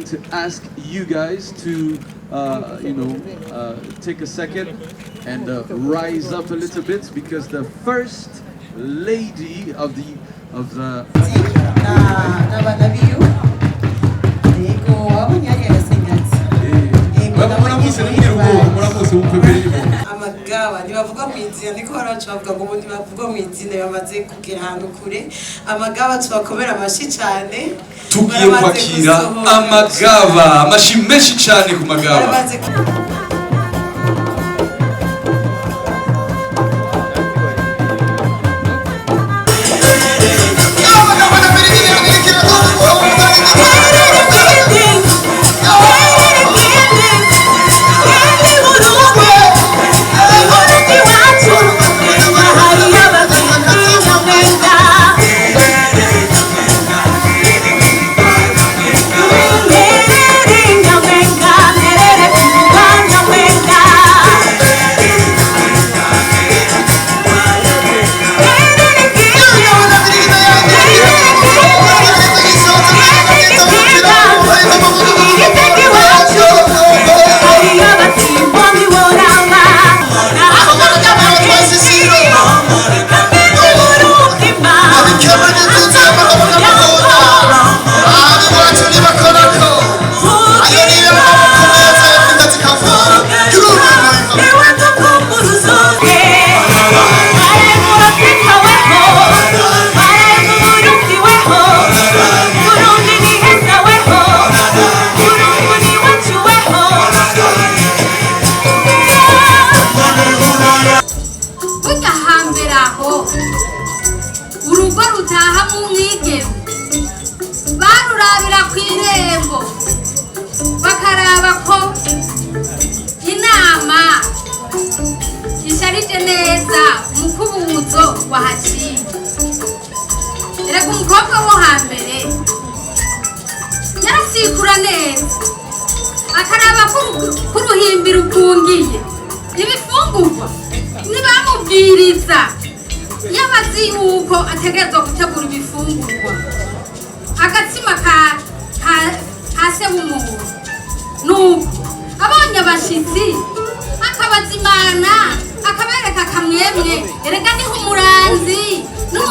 going to ask you guys to, take a second and rise up a little bit, because the first lady of the amagaba ntibavuga mu izina niko baracavuga ngo ubundi bavuga mu izina bamaze kugera ahantu kure. Amagaba tubakomera amashi cyane, tugiye kwakira amagaba, amashi menshi cyane ku magaba. urugo rutaha mu mwigeme barurabira ku irembo bakaraba ko inama isharije neza umukubuzo wahaciye. Erega umukobwa wo hambere yarasikura neza akaraba ko uruhimbi rukungiye ibifungurwa ntibamubwiriza yabazi yuko ategerezwa gutegura ibifungurwa. Agatsima kase w'umuhoro nuko abonye abashitsi akabazimana akabereka kamwemwe. Erega niho umuranzi niho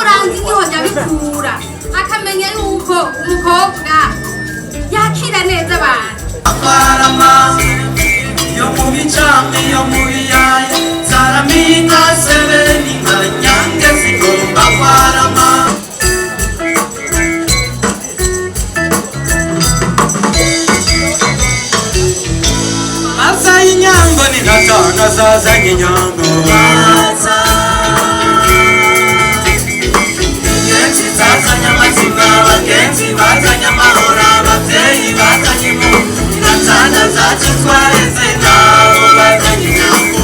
yabikura akamenya yuko umukobwa yakira neza abantu. Aparama yo mu bicambi yo mu biyaye Saramina seveni nyange zigomba kwarama. Maza y'inyango ni gatanga zazanye inyango Genzi zazanye amazina abagenzi bazanye amahoro abavyeyi bazanye impundu Inatana zacu twareze nabo bazanye inyango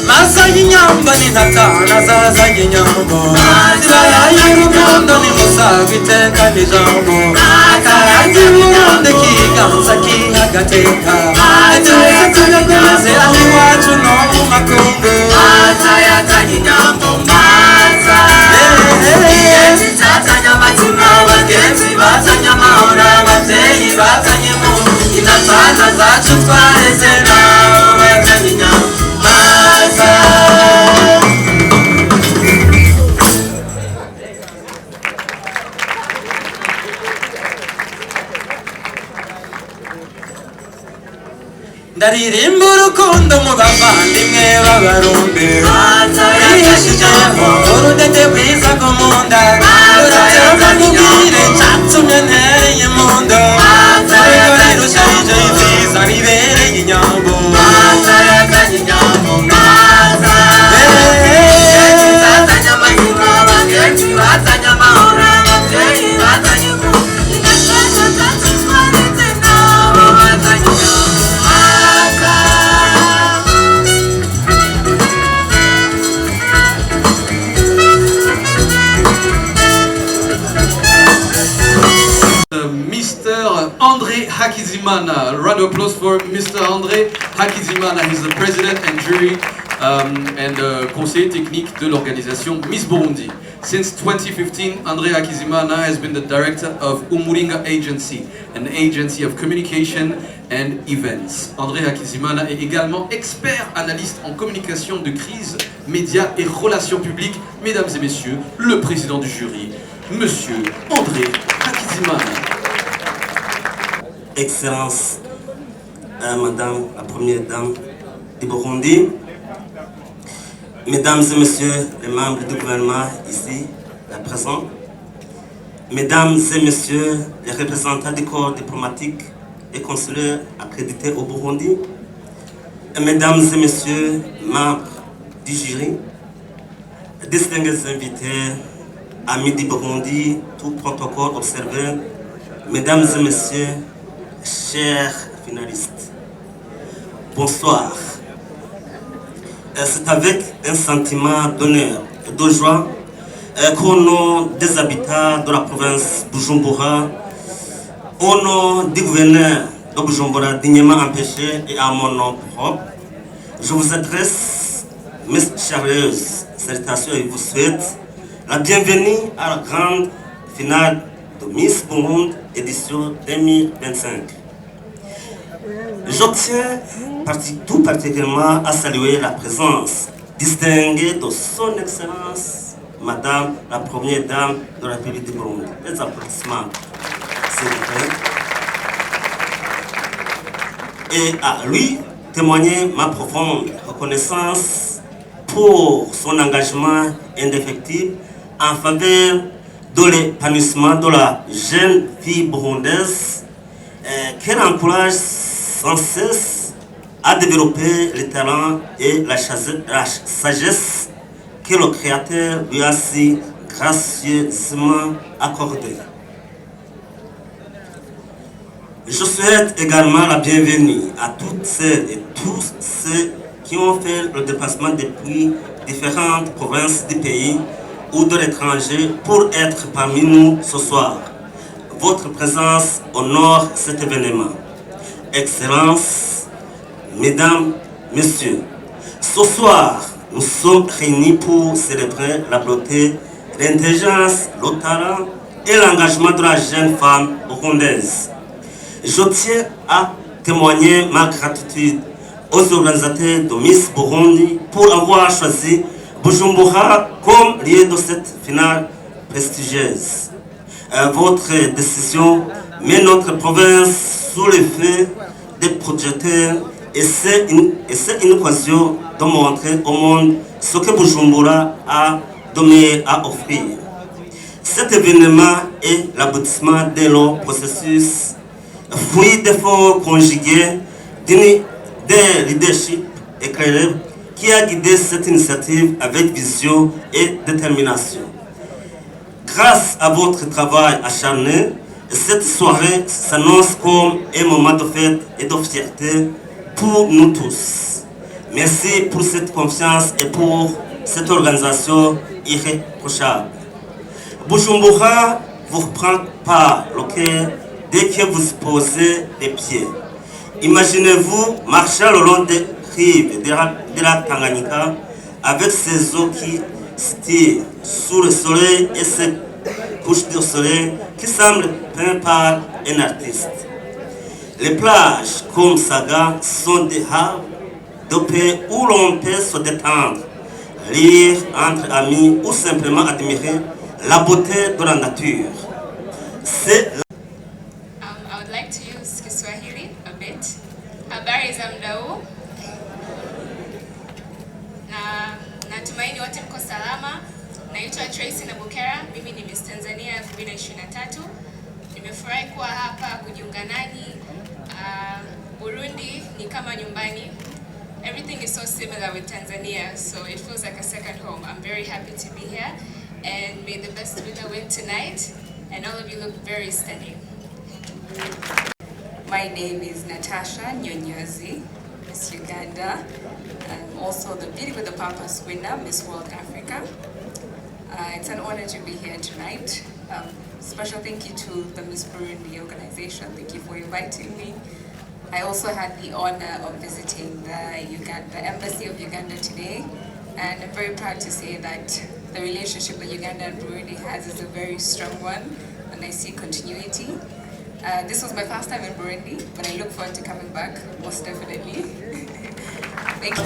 Maza y'inyambo ni ntatana zazanye inyambo Zirayaye urukundo ni musaga iteka n'ijambo Akayaga urukundo kiganza kihagateka Tuyakuneze aho iwacu no mu makungu Maza yazanye inyambo maza Genzi zazanye amazina abagenzi bazanye amahoro abavyeyi bazanye impundu Inatana zacu twareze nabo bazanye inyambo Ndaririmba urukundo mu bavandimwe b'abarundi Yiheshijeho urudete rwiza rwo mu nda Uratemba nkubwire catumye ntereye impundu Urwo rirusharije ivyiza ribereye inyambo Maza yazanye inyambo maza Genzi zazanye amazina abagenzi bazanye amahoro abavyeyi bazanye impundu Inatana zacu twareze nabo bazanye inyambo Mr. André Hakizimana. A round of applause for Mr. André Hakizimana. He's the president and jury and conseiller technique de l'organisation Miss Burundi. Since 2015, Andrea Kizimana has been the director of Umuringa Agency, an agency of communication and events. Andrea Kizimana est également expert analyste en communication de crise, médias et relations publiques. Mesdames et messieurs, le président du jury, Monsieur André Kizimana. Excellence, Madame la Première Dame du Burundi, Mesdames et Messieurs les membres du gouvernement ici présents, Mesdames et Messieurs les représentants du corps diplomatique et consulaire accrédités au Burundi, et Mesdames et Messieurs membres du jury, distingués invités, amis du Burundi, tout protocole observé, Mesdames et Messieurs, chers finalistes, bonsoir. C'est avec un sentiment d'honneur et de joie qu'au nom des habitants de la province Bujumbura, au nom du gouverneur de Bujumbura dignement empêché et à mon nom propre, je vous adresse mes chaleureuses salutations et vous souhaite la bienvenue à la grande finale de Miss Burundi édition 2025. Je tiens tout particulièrement à saluer la présence distinguée de son Excellence, Madame la Première Dame de la République du Burundi. Les applaudissements, s'il vous plaît. Et à lui témoigner ma profonde reconnaissance pour son engagement indéfectible en faveur de l'épanouissement de la jeune fille burundaise qu'elle encourage sans cesse à développer le talent et la sagesse que le Créateur lui a si gracieusement accordé. Je souhaite également la bienvenue à toutes celles et tous ceux qui ont fait le déplacement depuis différentes provinces du pays ou de l'étranger pour être parmi nous ce soir. Votre présence honore cet événement. Excellences, Mesdames, Messieurs, ce soir, nous sommes réunis pour célébrer la beauté, l'intelligence, le talent et l'engagement de la jeune femme burundaise. Je tiens à témoigner ma gratitude aux organisateurs de Miss Burundi pour avoir choisi Bujumbura comme lieu de cette finale prestigieuse. Votre décision met notre province sous l'effet des projecteurs et c'est une occasion de montrer au monde ce que Bujumbura a de meilleur à offrir. Cet événement est l'aboutissement d'un long processus, fruit d'efforts conjugués d'un leadership éclairé qui a guidé cette initiative avec vision et détermination. Grâce à votre travail acharné, cette soirée s'annonce comme un moment de fête et de fierté pour nous tous. Merci pour cette confiance et pour cette organisation irréprochable. Bujumbura vous prend par le cœur dès que vous posez les pieds. Imaginez-vous marcher le long des rives de la Tanganyika avec ses eaux qui se tirent sous le soleil et ses couches de soleil qui semblent peintes par un artiste. Les plages comme Saga sont des havres de paix où l'on peut se détendre, lire entre amis ou simplement admirer la beauté de la nature. I would like to use Kiswahili a bit. Habari za muda huu. Natumaini wote mko salama. Naitwa Tracy Nabukera, mimi ni Miss Tanzania 2023. Nimefurahi kuwa hapa kujiunga nanyi. Burundi ni kama nyumbani. Everything is so similar with Tanzania, so it feels like a second home. I'm very happy to be here, and may the best winner win tonight, and all of you look very stunning. My name is Natasha Nyonyozi, Miss Uganda. I'm also the Beauty with a Purpose winner, Miss World Africa. It's an honor to be here tonight. Special thank you to the Miss Burundi organization. Thank you for inviting me. I also had the honor of visiting the Embassy of Uganda today, and I'm very proud to say that the relationship that Uganda and Burundi has is a very strong one, and I see continuity. This was my first time in Burundi, but I look forward to coming back, most definitely. Thank you.